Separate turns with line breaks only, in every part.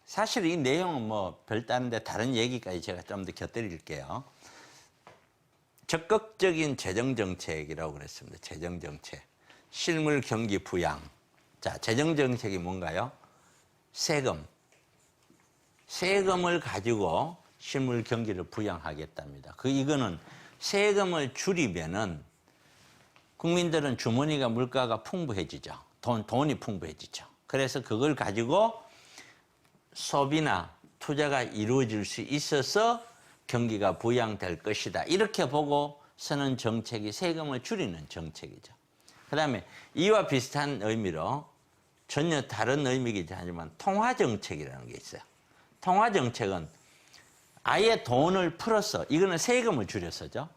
사실 이 내용은 뭐 별다른데 다른 얘기까지 제가 좀 더 곁들일게요. 적극적인 재정정책이라고 그랬습니다. 재정정책. 실물 경기 부양. 자, 재정정책이 뭔가요? 세금. 세금을 가지고 실물 경기를 부양하겠답니다. 이거는 세금을 줄이면은 국민들은 주머니가 물가가 풍부해지죠. 돈이 풍부해지죠. 그래서 그걸 가지고 소비나 투자가 이루어질 수 있어서 경기가 부양될 것이다. 이렇게 보고 서는 정책이 세금을 줄이는 정책이죠. 그 다음에 이와 비슷한 의미로 전혀 다른 의미이긴 하지만 통화정책이라는 게 있어요. 통화정책은 아예 돈을 풀어서, 이거는 세금을 줄여서죠.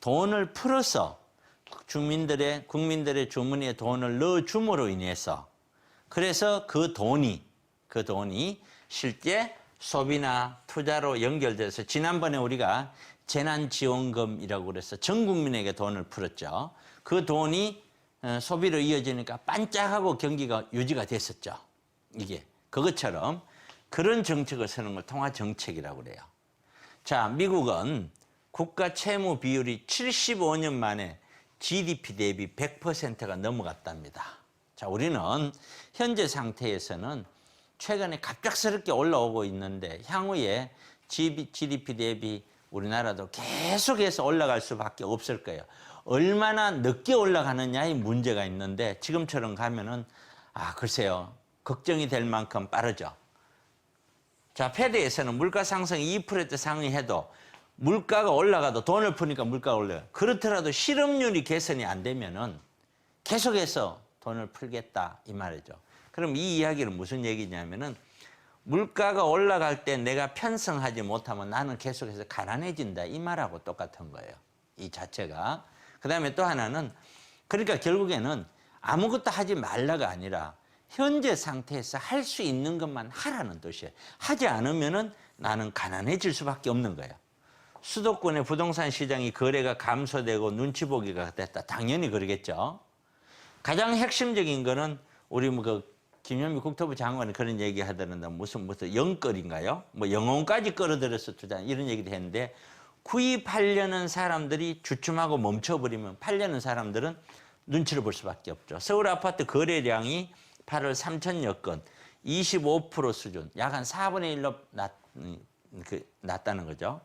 돈을 풀어서 국민들의 주머니에 돈을 넣어줌으로 인해서 그래서 그 돈이 실제 소비나 투자로 연결돼서 지난번에 우리가 재난지원금이라고 그래서 전 국민에게 돈을 풀었죠. 그 돈이 소비로 이어지니까 반짝하고 경기가 유지가 됐었죠. 이게 그것처럼 그런 정책을 쓰는 걸 통화정책이라고 그래요. 자, 미국은 국가 채무 비율이 75년 만에 GDP 대비 100%가 넘어갔답니다. 자, 우리는 현재 상태에서는 최근에 갑작스럽게 올라오고 있는데 향후에 GDP 대비 우리나라도 계속해서 올라갈 수밖에 없을 거예요. 얼마나 늦게 올라가느냐에 문제가 있는데 지금처럼 가면은 글쎄요. 걱정이 될 만큼 빠르죠. 자, 패드에서는 물가 상승 2% 상회해도 물가가 올라가도 돈을 푸니까 물가가 올라요. 그렇더라도 실업률이 개선이 안 되면은 계속해서 돈을 풀겠다 이 말이죠. 그럼 이 이야기는 무슨 얘기냐면은 물가가 올라갈 때 내가 편성하지 못하면 나는 계속해서 가난해진다 이 말하고 똑같은 거예요. 이 자체가. 그 다음에 또 하나는 그러니까 결국에는 아무것도 하지 말라가 아니라 현재 상태에서 할 수 있는 것만 하라는 뜻이에요. 하지 않으면은 나는 가난해질 수밖에 없는 거예요. 수도권의 부동산 시장이 거래가 감소되고 눈치 보기가 됐다. 당연히 그러겠죠. 가장 핵심적인 거는 우리 김현미 국토부 장관이 그런 얘기 하더는데 무슨 영끌인가요? 영혼까지 끌어들여서 투자 이런 얘기도 했는데 구입하려는 사람들이 주춤하고 멈춰버리면 팔려는 사람들은 눈치를 볼 수밖에 없죠. 서울 아파트 거래량이 8월 3천여 건, 25% 수준, 약 한 4분의 1로 낮다는 거죠.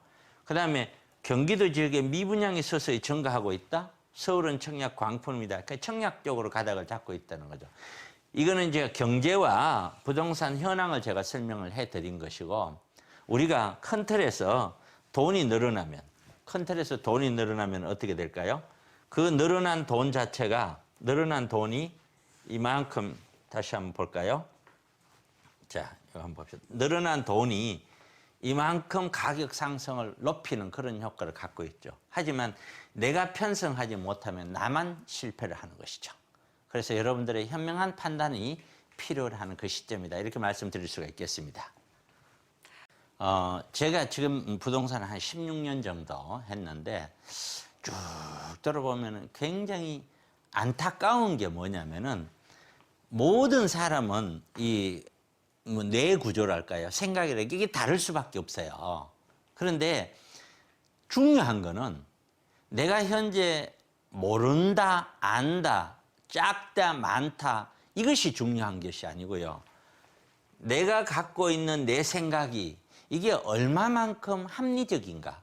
그 다음에 경기도 지역에 미분양이 서서히 증가하고 있다. 서울은 청약 광풍입니다. 그러니까 청약 쪽으로 가닥을 잡고 있다는 거죠. 이거는 제가 경제와 부동산 현황을 제가 설명을 해드린 것이고 우리가 큰 틀에서 돈이 늘어나면 어떻게 될까요? 그 늘어난 돈 자체가 늘어난 돈이 이만큼 다시 한번 볼까요? 자, 이거 한번 봅시다. 늘어난 돈이 이만큼 가격 상승을 높이는 그런 효과를 갖고 있죠. 하지만 내가 편성하지 못하면 나만 실패를 하는 것이죠. 그래서 여러분들의 현명한 판단이 필요하는 그 시점이다. 이렇게 말씀드릴 수가 있겠습니다. 제가 지금 부동산을 한 16년 정도 했는데 쭉 들어보면 굉장히 안타까운 게 뭐냐면은 모든 사람은 뇌 구조랄까요? 생각이랄까 이게 다를 수밖에 없어요. 그런데 중요한 거는 내가 현재 모른다, 안다, 작다, 많다 이것이 중요한 것이 아니고요. 내가 갖고 있는 내 생각이 이게 얼마만큼 합리적인가?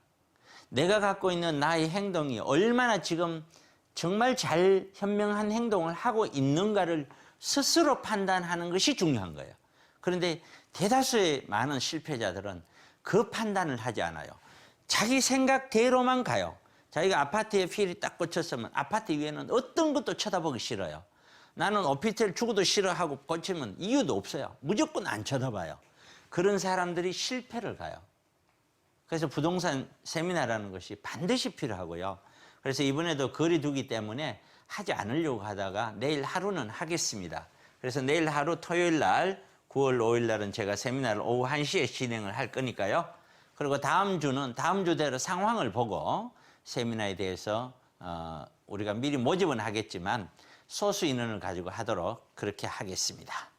내가 갖고 있는 나의 행동이 얼마나 지금 정말 잘 현명한 행동을 하고 있는가를 스스로 판단하는 것이 중요한 거예요. 그런데 대다수의 많은 실패자들은 그 판단을 하지 않아요. 자기 생각대로만 가요. 자기가 아파트에 필이 딱 꽂혔으면 아파트 위에는 어떤 것도 쳐다보기 싫어요. 나는 오피스텔 죽어도 싫어하고 꽂히면 이유도 없어요. 무조건 안 쳐다봐요. 그런 사람들이 실패를 가요. 그래서 부동산 세미나라는 것이 반드시 필요하고요. 그래서 이번에도 거리 두기 때문에 하지 않으려고 하다가 내일 하루는 하겠습니다. 그래서 내일 하루 토요일 날 9월 5일 날은 제가 세미나를 오후 1시에 진행을 할 거니까요. 그리고 다음 주는 다음 주대로 상황을 보고 세미나에 대해서 우리가 미리 모집은 하겠지만 소수 인원을 가지고 하도록 그렇게 하겠습니다.